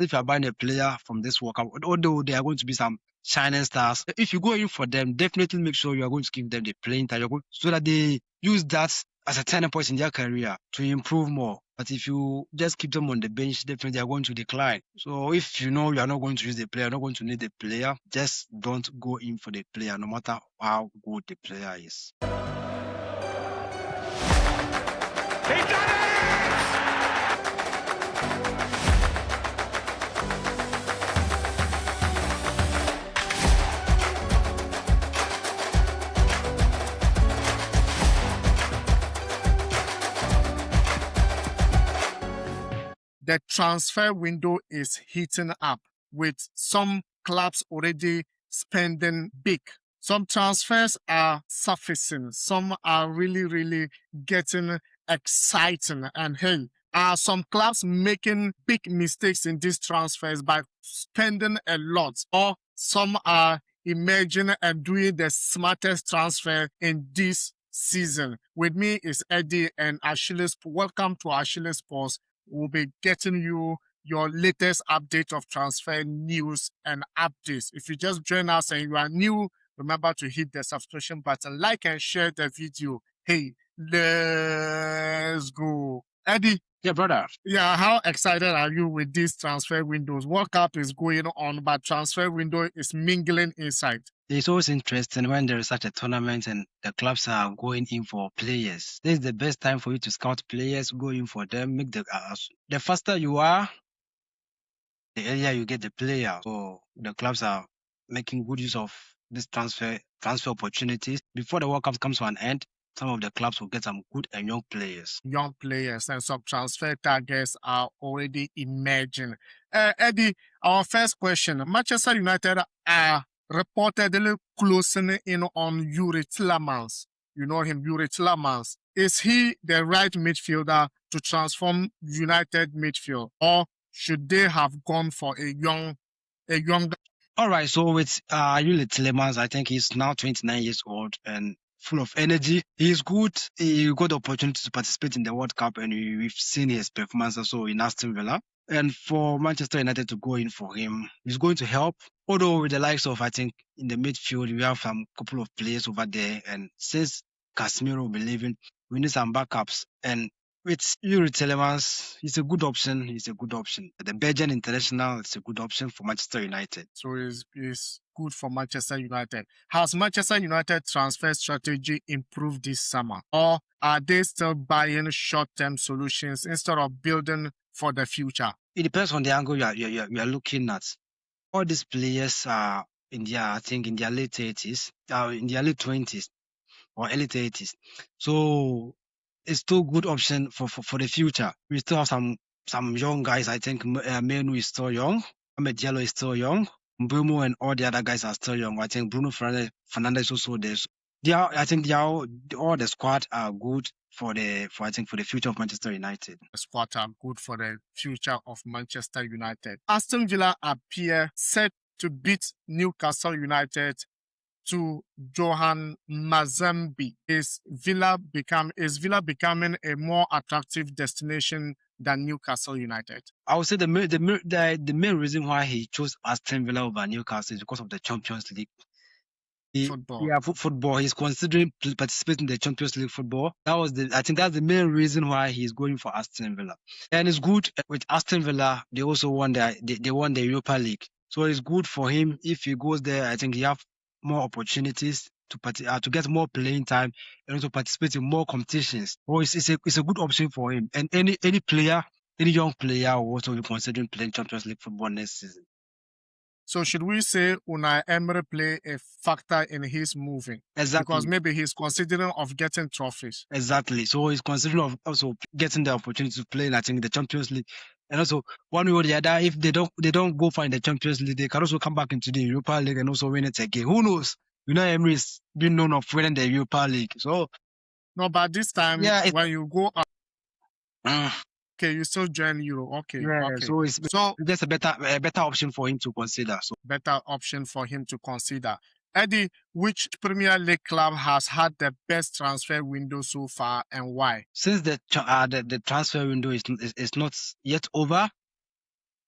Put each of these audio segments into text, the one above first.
if you are buying a player from this World Cup, although there are going to be some shining stars, if you go in for them, definitely make sure you are going to give them the playing time so that they use that as a turning point in their career to improve more. But if you just keep them on the bench, definitely they are going to decline. So if you know you are not going to use the player, not going to need the player, just don't go in for the player, no matter how good the player is. He done it! The transfer window is heating up with some clubs already spending big. Some transfers are surfacing. Some are really, really getting exciting. And hey, are some clubs making big mistakes in these transfers by spending a lot? Or some are emerging and doing the smartest transfer in this season? With me is Eddy and Ashile. Welcome to Ashile Sports. We'll be getting you your latest update of transfer news and updates. If you just join us and you are new, remember to hit the subscription button, like and share the video. Hey, let's go. Eddy. Yeah, brother. Yeah, how excited are you with these transfer windows? World Cup is going on, but transfer window is mingling inside. It's always interesting when there is such a tournament and the clubs are going in for players. This is the best time for you to scout players, go in for them, make the faster you are, the earlier you get the player. So the clubs are making good use of this transfer opportunities. Before the World Cup comes to an end, some of the clubs will get some good and young players. Young players and some transfer targets are already emerging. Eddy, our first question. Manchester United are reportedly closing in on Youri Tielemans. You know him, Youri Tielemans. Is he the right midfielder to transform United midfield, or should they have gone for a young? All right, so with Youri Tielemans, I think he's now 29 years old and full of energy. He's good. He got the opportunity to participate in the World Cup, and we've seen his performance also in Aston Villa. And for Manchester United to go in for him, he's going to help. Although with the likes of, I think, in the midfield, we have some couple of players over there. And since Casemiro will be leaving, we need some backups. And with Youri Tielemans, he's a good option. The Belgian international is a good option for Manchester United. So it's good for Manchester United. Has Manchester United transfer strategy improved this summer? Or are they still buying short-term solutions instead of building for the future? It depends on the angle you are looking at. All these players are in their late 30s, in their late 20s or early 30s. So it's still a good option for the future. We still have some young guys. I think Menu is still young. Ahmed Diallo is still young. Mbeumo and all the other guys are still young. I think Bruno Fernandes is also there. All the squad are good for the future of Manchester United. The squad are good for the future of Manchester United. Aston Villa appear set to beat Newcastle United to Johan Mazembi. Is Villa becoming a more attractive destination than Newcastle United? I would say the main reason why he chose Aston Villa over Newcastle is because of the Champions League. Football. He's considering participating in the Champions League football. I think that's the main reason why he's going for Aston Villa. And it's good with Aston Villa. They also won the Europa League, so it's good for him if he goes there. I think he have more opportunities to get more playing time and also participate in more competitions. So it's a good option for him. And any young player will also be considering playing Champions League football next season. So should we say Unai Emery play a factor in his moving? Exactly. Because maybe he's considering of getting trophies. Exactly. So he's considering of also getting the opportunity to play in, I think, the Champions League. And also, one way or the other, if they don't go far in the Champions League, they can also come back into the Europa League and also win it again. Who knows? Unai Emery is being known of winning the Europa League. So no, but this time, when you go up, okay, you still join Euro. Okay. Yeah, okay. So it's just a better option for him to consider. So better option for him to consider. Eddy, which Premier League club has had the best transfer window so far and why? Since the transfer window is not yet over,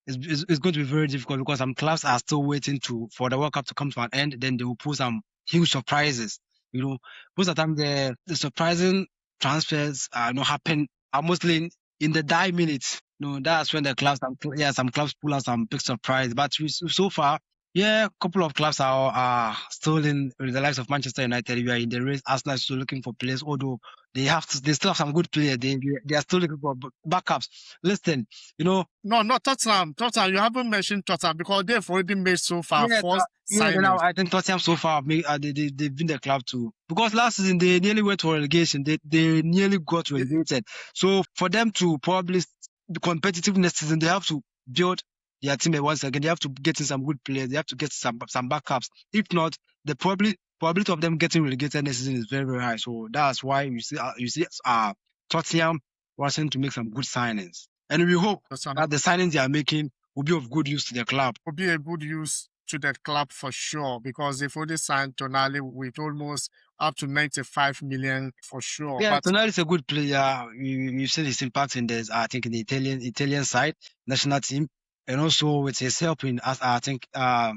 it's going to be very difficult because some clubs are still waiting for the World Cup to come to an end. Then they will put some huge surprises. Most of the time the surprising transfers happen mostly in the die minutes. That's when some clubs pull out some big surprise. But so far, a couple of clubs are still in the likes of Manchester United. We are in the race. Arsenal is still looking for players, although they still have some good players. They are still looking for backups. Listen, No, not Tottenham. Tottenham, you haven't mentioned Tottenham because they've already made so far first signings. I think Tottenham so far they've been the club too. Because last season they nearly went to relegation. They nearly got relegated. So for them to probably be competitive next season, they have to build their team once again. They have to get in some good players. They have to get some backups. If not, the probability of them getting relegated next season is very, very high. So that's why you see Tottenham wanting to make some good signings. And we hope that the signings they are making will be of good use to the club. Will be a good use to the club for sure, because they've already signed Tonali with almost up to 95 million for sure. Yeah, Tonali is a good player. You've seen his impact in the Italian side national team, and also with his help in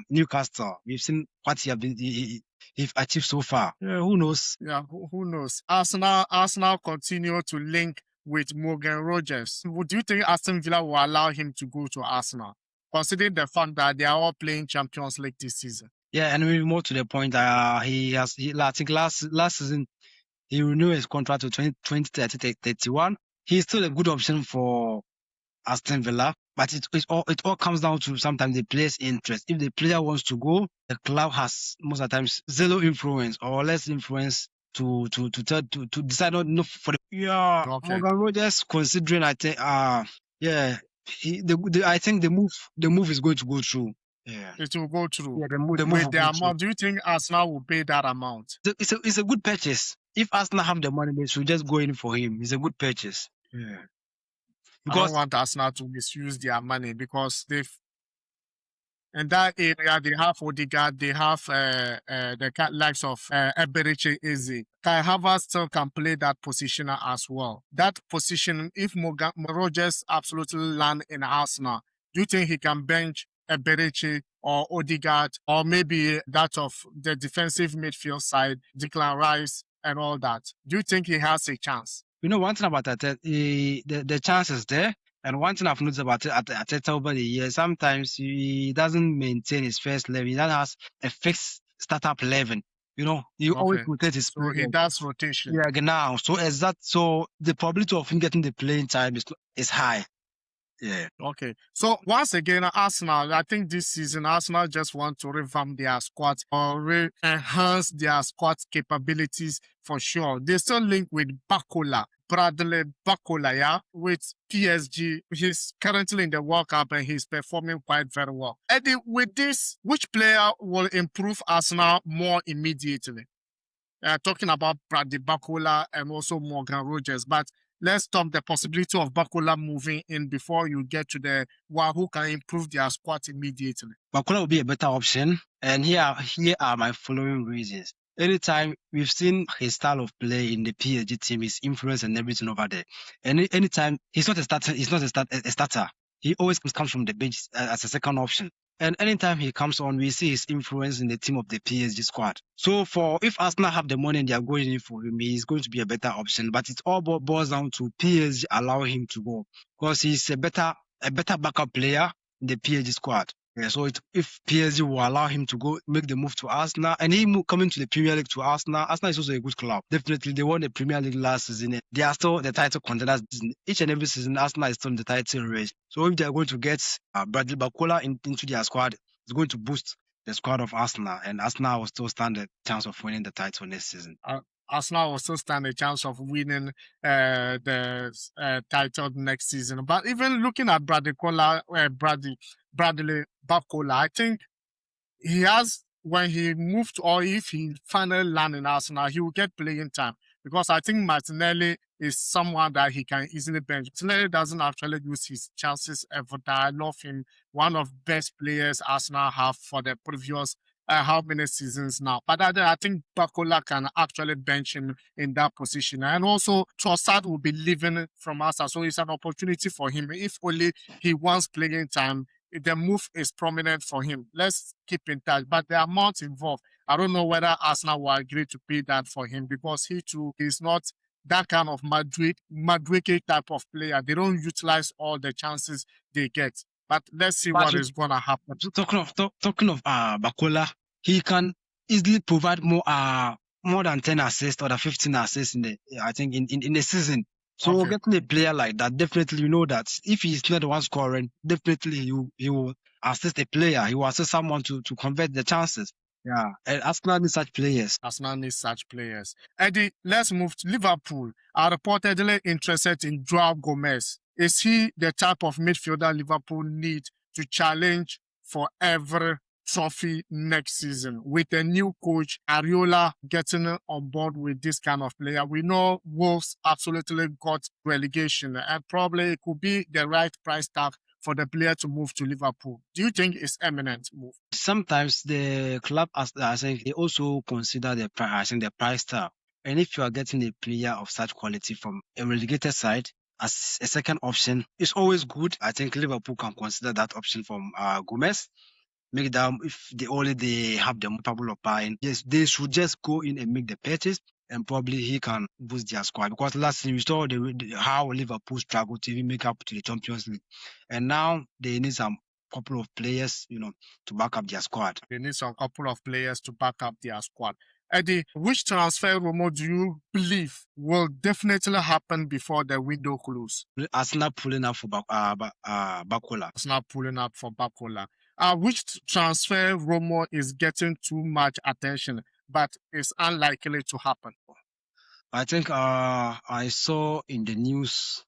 Newcastle. We've seen what he's achieved so far. Who knows? Yeah, who knows? Arsenal continue to link with Morgan Rogers. Do you think Aston Villa will allow him to go to Arsenal, considering the fact that they are all playing Champions League this season? Yeah, and maybe more to the point, I think last season he renewed his contract to 2031. He's still a good option for Aston Villa, but it all comes down to sometimes the player's interest. If the player wants to go, the club has most of the times zero influence or less influence to decide not for the Okay. Morgan Rogers, considering I think I think the move is going to go through. Yeah, it will go through. Yeah, the move with the amount. Do you think Arsenal will pay that amount? It's a good purchase. If Arsenal have the money, they should just go in for him. It's a good purchase. Yeah. Because I don't want Arsenal to misuse their money, because in that area they have Odegaard, they have the likes of Eberechi Eze. Kai Havertz still can play that position as well. That position, if Morgan Rogers absolutely land in Arsenal, do you think he can bench Eberechi or Odegaard, or maybe that of the defensive midfield side, Declan Rice and all that? Do you think he has a chance? One thing about that, the chance is there. And one thing I've noticed about Arteta over the years, sometimes he doesn't maintain his first level. He has a fixed startup 11. He always rotates his so he does rotation. Yeah, now. So the probability of him getting the playing time is high. Yeah. Okay. So once again, Arsenal, I think this season, Arsenal just want to revamp their squad or enhance their squad capabilities for sure. They still link with Bradley Barcola, with PSG. He's currently in the World Cup and he's performing quite very well. Eddie, with this, which player will improve Arsenal more immediately? Talking about Bradley Barcola and also Morgan Rogers, but let's talk the possibility of Barcola moving in before you get to the one who can improve their squad immediately. Barcola will be a better option, and here are my following reasons. Anytime we've seen his style of play in the PSG team, his influence and everything over there. And anytime he's not a starter. He always comes from the bench as a second option. And anytime he comes on, we see his influence in the team of the PSG squad. So if Arsenal have the money and they are going in for him, he's going to be a better option. But it all boils down to PSG allowing him to go, because he's a better backup player in the PSG squad. Yeah, so if PSG will allow him to go make the move to Arsenal, and he coming to the Premier League to Arsenal is also a good club. Definitely, they won the Premier League last season. They are still the title contenders. Each and every season, Arsenal is still in the title race. So if they are going to get Bradley Barcola into their squad, it's going to boost the squad of Arsenal, and Arsenal will still stand a chance of winning the title next season. Arsenal will still stand a chance of winning the title next season. But even looking at Bradley Barcola, I think he has, when he moved or if he finally land in Arsenal, he will get playing time. Because I think Martinelli is someone that he can easily bench. Martinelli doesn't actually use his chances ever. I love him. One of best players Arsenal have for the previous how many seasons now. But I think Barcola can actually bench him in that position. And also, Trossard will be leaving from Arsenal. So it's an opportunity for him. If only he wants playing time, the move is prominent for him. Let's keep in touch. But the amount involved, I don't know whether Arsenal will agree to pay that for him because he too is not that kind of Madrid type of player. They don't utilize all the chances they get. But let's see what is going to happen. Talking of Barcola, he can easily provide more than 10 assists or 15 assists in a season. So getting a player like that, definitely you know that if he's not the one scoring, definitely he will assist a player. He will assist someone to convert the chances. Yeah, and Arsenal needs such players. Arsenal needs such players. Eddie, let's move to Liverpool. Are reportedly interested in João Gomes. Is he the type of midfielder Liverpool need to challenge for every trophy next season? With a new coach, Areola getting on board with this kind of player, we know Wolves absolutely got relegation, and probably it could be the right price tag for the player to move to Liverpool. Do you think it's eminent move? Sometimes the club, I think, they also consider the price tag. And if you are getting a player of such quality from a relegated side as a second option, it's always good. I think Liverpool can consider that option from Gomez. Make them, if they have the capable of buying, yes, they should just go in and make the purchase, and probably he can boost their squad. Because last season we saw how Liverpool struggled to even make up to the Champions League, and now they need some couple of players, to back up their squad. They need some couple of players to back up their squad. Eddie, which transfer rumor do you believe will definitely happen before the window closes? Arsenal pulling up for Barcola. Arsenal pulling up for Barcola. Which transfer rumor is getting too much attention but is unlikely to happen? I think I saw in the news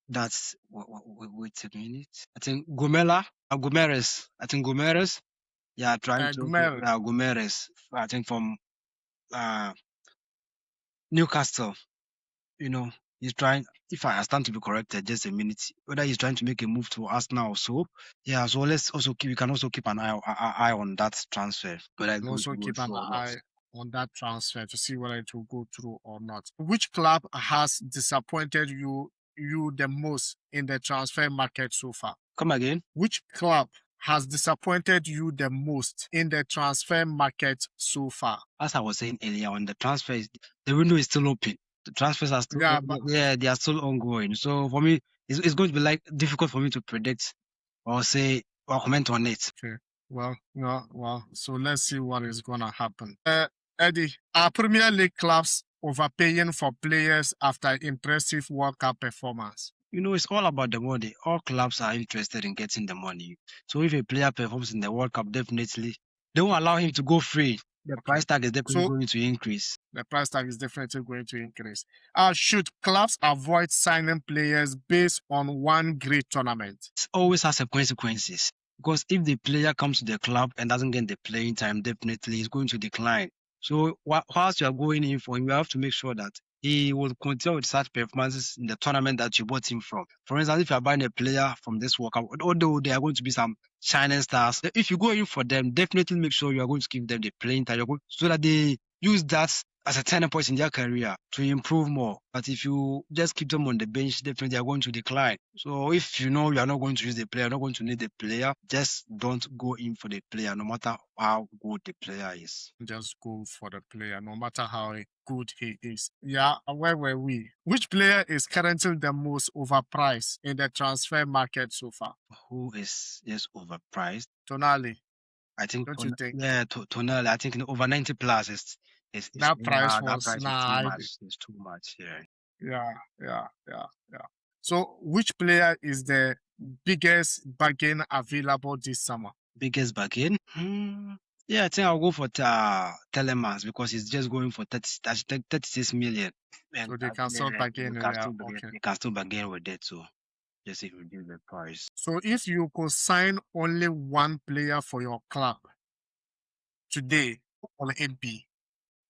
that wait a minute. I think Gomes. I think Gomes. Yeah, Gomes. I think from Newcastle. He's trying. If I stand to be corrected, just a minute. Whether he's trying to make a move to Arsenal or so. Yeah. So we can also keep an eye on that transfer. Whether also keep an eye on that transfer to see whether it will go through or not. Which club has disappointed you the most in the transfer market so far? Come again. Which club has disappointed you the most in the transfer market so far? As I was saying earlier, on the transfers, the window is still open. The transfers are still, they are still ongoing. So for me, it's going to be difficult for me to predict or say or comment on it. Okay. Well. So let's see what is gonna happen. Eddie, are Premier League clubs overpaying for players after impressive World Cup performance? It's all about the money. All clubs are interested in getting the money. So if a player performs in the World Cup, definitely they won't allow him to go free. The price tag is definitely going to increase. The price tag is definitely going to increase. Should clubs avoid signing players based on one great tournament? It always has consequences. Because if the player comes to the club and doesn't get the playing time, definitely he's going to decline. So whilst you are going in for him, you have to make sure that he will continue with such performances in the tournament that you bought him from. For instance, if you are buying a player from this World Cup, although there are going to be some shining stars, if you go in for them, definitely make sure you are going to give them the playing time so that they use that as a turning point in their career to improve more. But if you just keep them on the bench, definitely they are going to decline. So if you know you are not going to use the player, not going to need the player, just don't go in for the player, no matter how good the player is. Just go for the player, no matter how good he is. Yeah, where were we? Which player is currently the most overpriced in the transfer market so far? Who is overpriced? Tonali. I think. Don't you think? Yeah, Tonali. I think over 90 plus is that price was too much. It's too much. Yeah. So, which player is the biggest bargain available this summer? Biggest bargain? Yeah, I think I'll go for Tielemans because he's just going for 36 million. So they can still bargain. They can still bargain with that too. Just if you do the price. So if you could sign only one player for your club today, what will it be?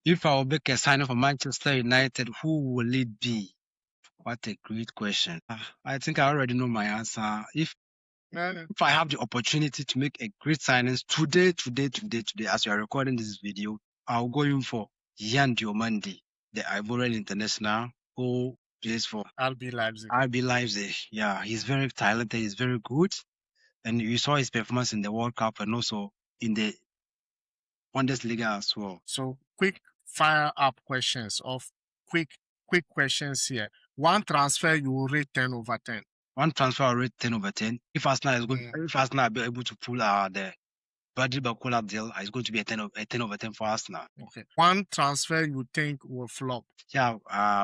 If I will make a signing for Manchester United, who will it be? What a great question. I think I already know my answer. If I have the opportunity to make a great signings today, as we are recording this video, I'll go in for Diomandi, the Ivorian international who plays for RB Leipzig. Yeah, he's very talented. He's very good. And you saw his performance in the World Cup and also in the Bundesliga as well. So quick fire up questions of quick questions here. One transfer you will rate 10 over 10. One transfer I'll rate 10 over 10. If Arsenal is going, if Arsenal are able to pull the Bradley Barcola deal, it's going to be a 10 over 10 for Arsenal. Okay. One transfer you think will flop. Yeah,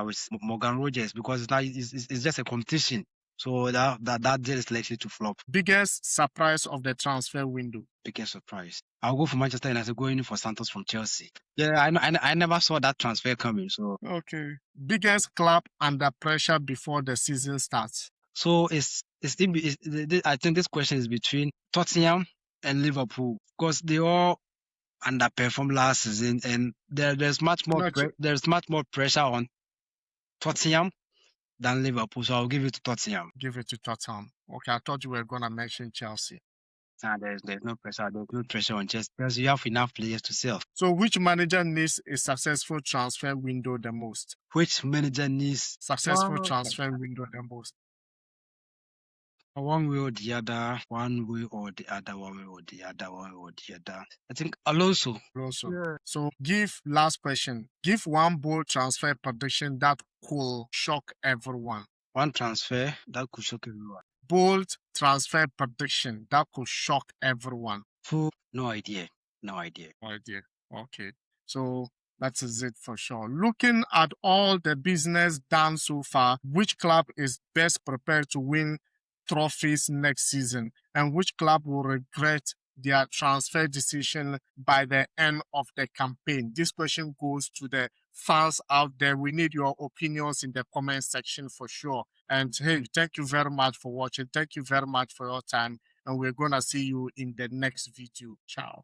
with Morgan Rogers, because it's just a competition. So that deal is likely to flop. Biggest surprise of the transfer window. Biggest surprise. I'll go for Manchester United going for Santos from Chelsea. Yeah, I never saw that transfer coming. So okay. Biggest club under pressure before the season starts. So I think this question is between Tottenham and Liverpool, because they all underperformed last season, and there's much more pressure on Tottenham than Liverpool. So I'll give it to Tottenham. Give it to Tottenham. Okay, I thought you were gonna mention Chelsea. There's no pressure. There's no pressure on Chelsea because you have enough players to sell. So which manager needs a successful transfer window the most? Which manager needs successful transfer window the most? One way or the other, one way or the other, one way or the other, one way or the other. I think Alonso. Yeah. So last question. Give one bold transfer prediction that could shock everyone. One transfer that could shock everyone. Bold transfer prediction that could shock everyone. No idea. No idea. Okay. So that is it for sure. Looking at all the business done so far, which club is best prepared to win trophies next season, and which club will regret their transfer decision by the end of the campaign? This question goes to the fans out there. We need your opinions in the comment section for sure. And hey, thank you very much for watching. Thank you very much for your time. And we're going to see you in the next video. Ciao.